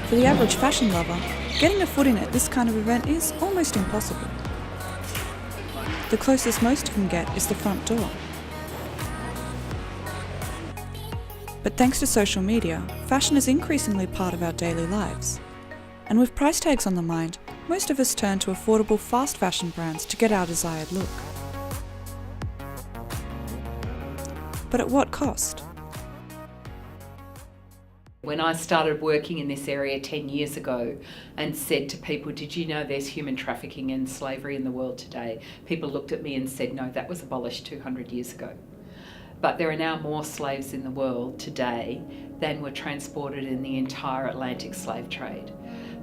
For the average fashion lover, getting a foot in at this kind of event is almost impossible. The closest most can get is the front door. But thanks to social media, fashion is increasingly part of our daily lives. And with price tags on the mind, most of us turn to affordable fast fashion brands to get our desired look. But at what cost? When I started working in this area 10 years ago and said to people, did you know there's human trafficking and slavery in the world today? People looked at me and said, no, that was abolished 200 years ago. But there are now more slaves in the world today than were transported in the entire Atlantic slave trade.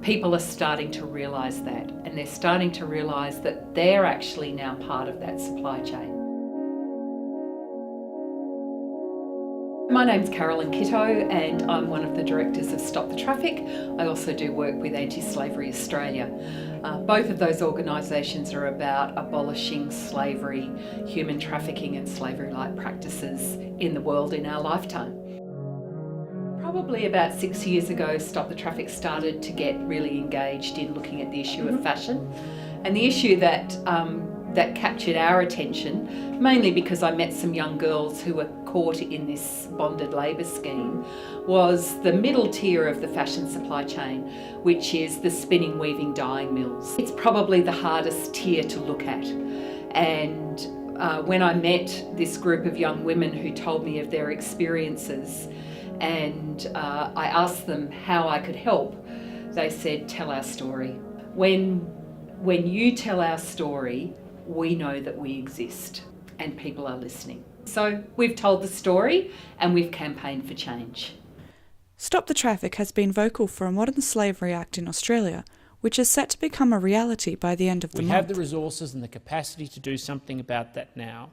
People are starting to realise that, and they're starting to realise that they're actually now part of that supply chain. My name's Carolyn Kitto and I'm one of the directors of Stop the Traffic. I also do work with Anti-Slavery Australia. Both of those organisations are about abolishing slavery, human trafficking and slavery-like practices in the world in our lifetime. Probably about 6 years ago, Stop the Traffic started to get really engaged in looking at the issue of fashion. And the issue that captured our attention, mainly because I met some young girls who were caught in this bonded labour scheme, was the middle tier of the fashion supply chain, which is the spinning, weaving, dyeing mills. It's probably the hardest tier to look at. And when I met this group of young women who told me of their experiences, and I asked them how I could help, they said, tell our story. When you tell our story, we know that we exist and people are listening. So we've told the story and we've campaigned for change. Stop the Traffic has been vocal for a Modern Slavery Act in Australia, which is set to become a reality by the end of the month. We have the resources and the capacity to do something about that now,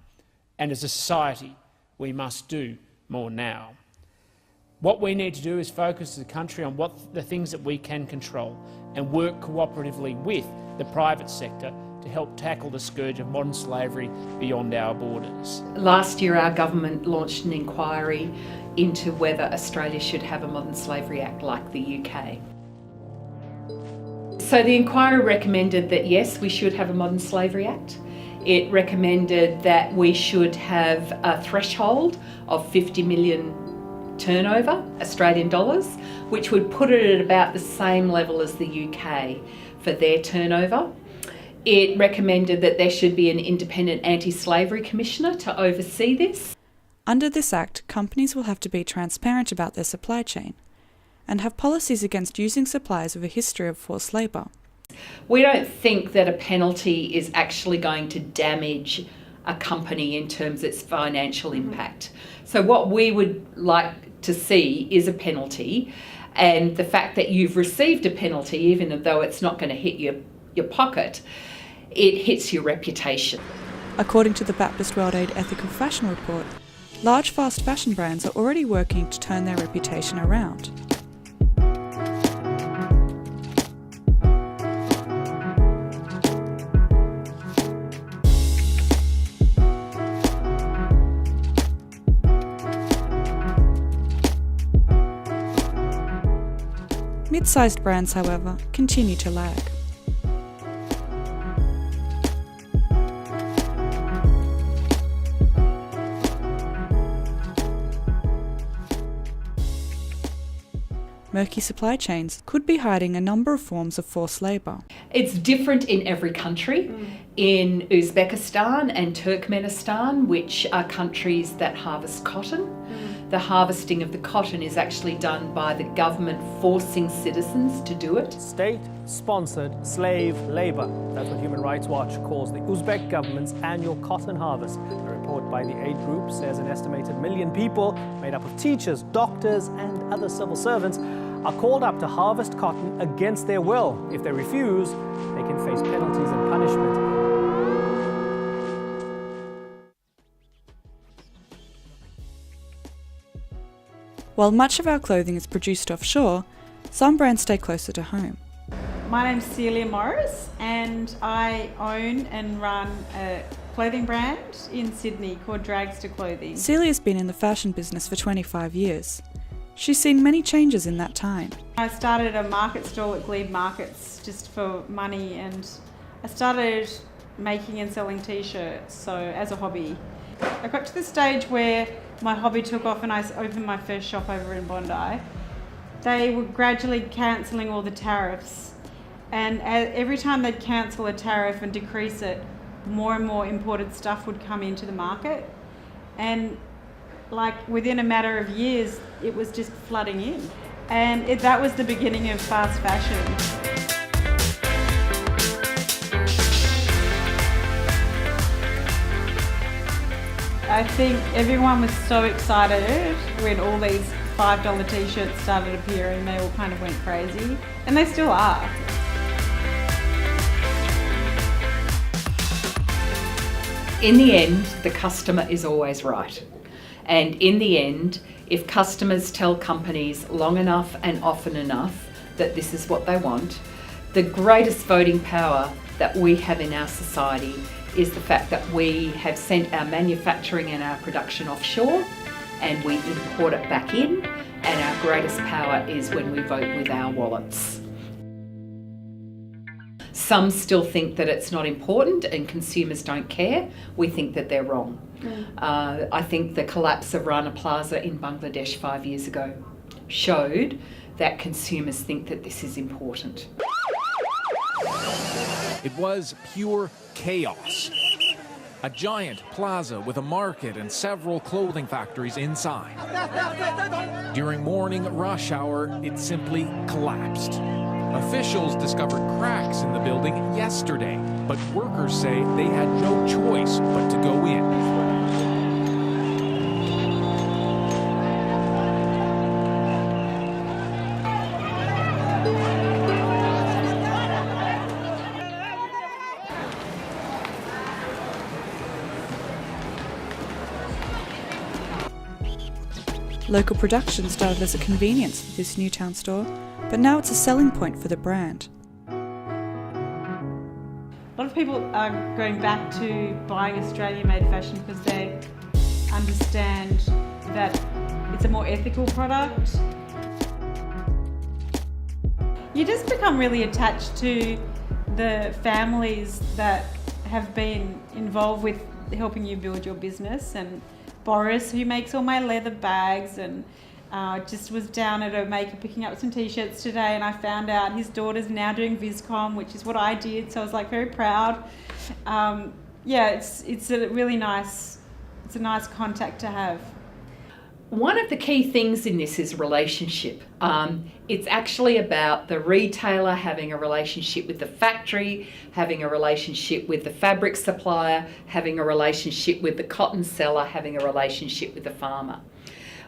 and as a society we must do more now. What we need to do is focus as a country on the things that we can control and work cooperatively with the private sector to help tackle the scourge of modern slavery beyond our borders. Last year our government launched an inquiry into whether Australia should have a Modern Slavery Act like the UK. So the inquiry recommended that yes, we should have a Modern Slavery Act. It recommended that we should have a threshold of 50 million turnover, Australian dollars, which would put it at about the same level as the UK for their turnover. It recommended that there should be an independent anti-slavery commissioner to oversee this. Under this Act, companies will have to be transparent about their supply chain and have policies against using suppliers with a history of forced labour. We don't think that a penalty is actually going to damage a company in terms of its financial impact. So what we would like to see is a penalty, and the fact that you've received a penalty, even though it's not going to hit your pocket, it hits your reputation. According to the Baptist World Aid Ethical Fashion Report, large fast fashion brands are already working to turn their reputation around. Mid-sized brands, however, continue to lag. Murky supply chains could be hiding a number of forms of forced labour. It's different in every country. In Uzbekistan and Turkmenistan, which are countries that harvest cotton, the harvesting of the cotton is actually done by the government forcing citizens to do it. State-sponsored slave labour. That's what Human Rights Watch calls the Uzbek government's annual cotton harvest. A report by the aid group says an estimated 1 million people, made up of teachers, doctors and other civil servants, are called up to harvest cotton against their will. If they refuse, they can face penalties and punishment. While much of our clothing is produced offshore, some brands stay closer to home. My name's Celia Morris and I own and run a clothing brand in Sydney called Dragster Clothing. Celia's been in the fashion business for 25 years. She's seen many changes in that time. I started a market stall at Glebe Markets just for money, and I started making and selling t-shirts, so as a hobby. I got to the stage where my hobby took off and I opened my first shop over in Bondi. They were gradually cancelling all the tariffs, and every time they'd cancel a tariff and decrease it, more and more imported stuff would come into the market, and like within a matter of years it was just flooding in, and that was the beginning of fast fashion. I think everyone was so excited when all these $5 t-shirts started appearing. They all kind of went crazy, and they still are. In the end, the customer is always right. And in the end, if customers tell companies long enough and often enough that this is what they want, the greatest voting power that we have in our society is the fact that we have sent our manufacturing and our production offshore and we import it back in, and our greatest power is when we vote with our wallets. Some still think that it's not important and consumers don't care. We think that they're wrong. I think the collapse of Rana Plaza in Bangladesh 5 years ago showed that consumers think that this is important. It was pure chaos. A giant plaza with a market and several clothing factories inside. During morning rush hour, it simply collapsed. Officials discovered cracks in the building yesterday, but workers say they had no choice but to go in. Local production started as a convenience for this Newtown store, but now it's a selling point for the brand. A lot of people are going back to buying Australian-made fashion because they understand that it's a more ethical product. You just become really attached to the families that have been involved with helping you build your business, and Boris, who makes all my leather bags, and just was down at a maker picking up some t-shirts today, and I found out his daughter's now doing Viscom, which is what I did, so I was like very proud. Yeah, it's a really nice, it's a nice contact to have. One of the key things in this is relationship. It's actually about the retailer having a relationship with the factory, having a relationship with the fabric supplier, having a relationship with the cotton seller, having a relationship with the farmer.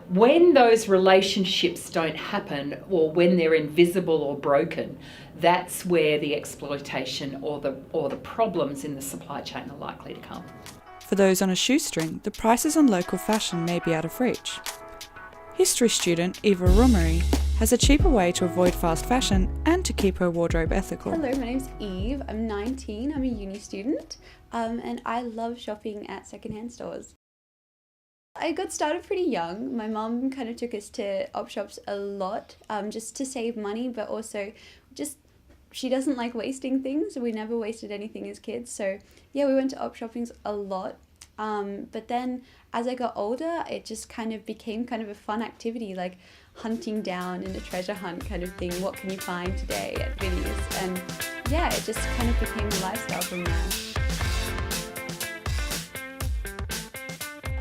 When those relationships don't happen, or when they're invisible or broken, that's where the exploitation or the problems in the supply chain are likely to come. For those on a shoestring, the prices on local fashion may be out of reach. History student Eva Rummery has a cheaper way to avoid fast fashion and to keep her wardrobe ethical. Hello, my name's Eve. I'm 19, I'm a uni student, and I love shopping at secondhand stores. I got started pretty young. My mum kind of took us to op shops a lot, just to save money, but also just she doesn't like wasting things. We never wasted anything as kids, so yeah, we went to op shoppings a lot. But then as I got older, it just kind of became kind of a fun activity, like hunting down in a treasure hunt kind of thing. What can you find today at Vinnie's? And yeah, it just kind of became a lifestyle from there.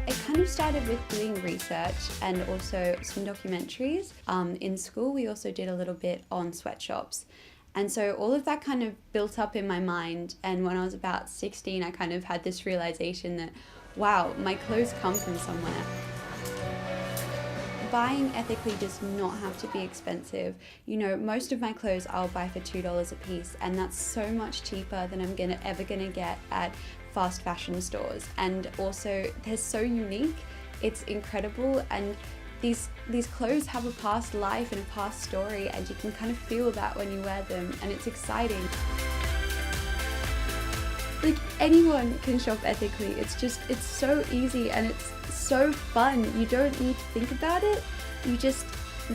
It kind of started with doing research and also some documentaries. In school, we also did a little bit on sweatshops. And so all of that kind of built up in my mind, and when I was about 16, I kind of had this realization that, wow, my clothes come from somewhere. Buying ethically does not have to be expensive. You know, most of my clothes I'll buy for $2 a piece, and that's so much cheaper than I'm ever gonna get at fast fashion stores. And also, they're so unique, it's incredible, and these clothes have a past life and a past story, and you can kind of feel that when you wear them, and it's exciting. Like, anyone can shop ethically. It's so easy and it's so fun. You don't need to think about it. You just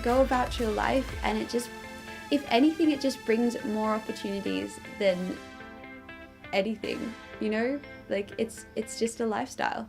go about your life and it just If anything, it just brings more opportunities than anything, you know? Like, it's just a lifestyle.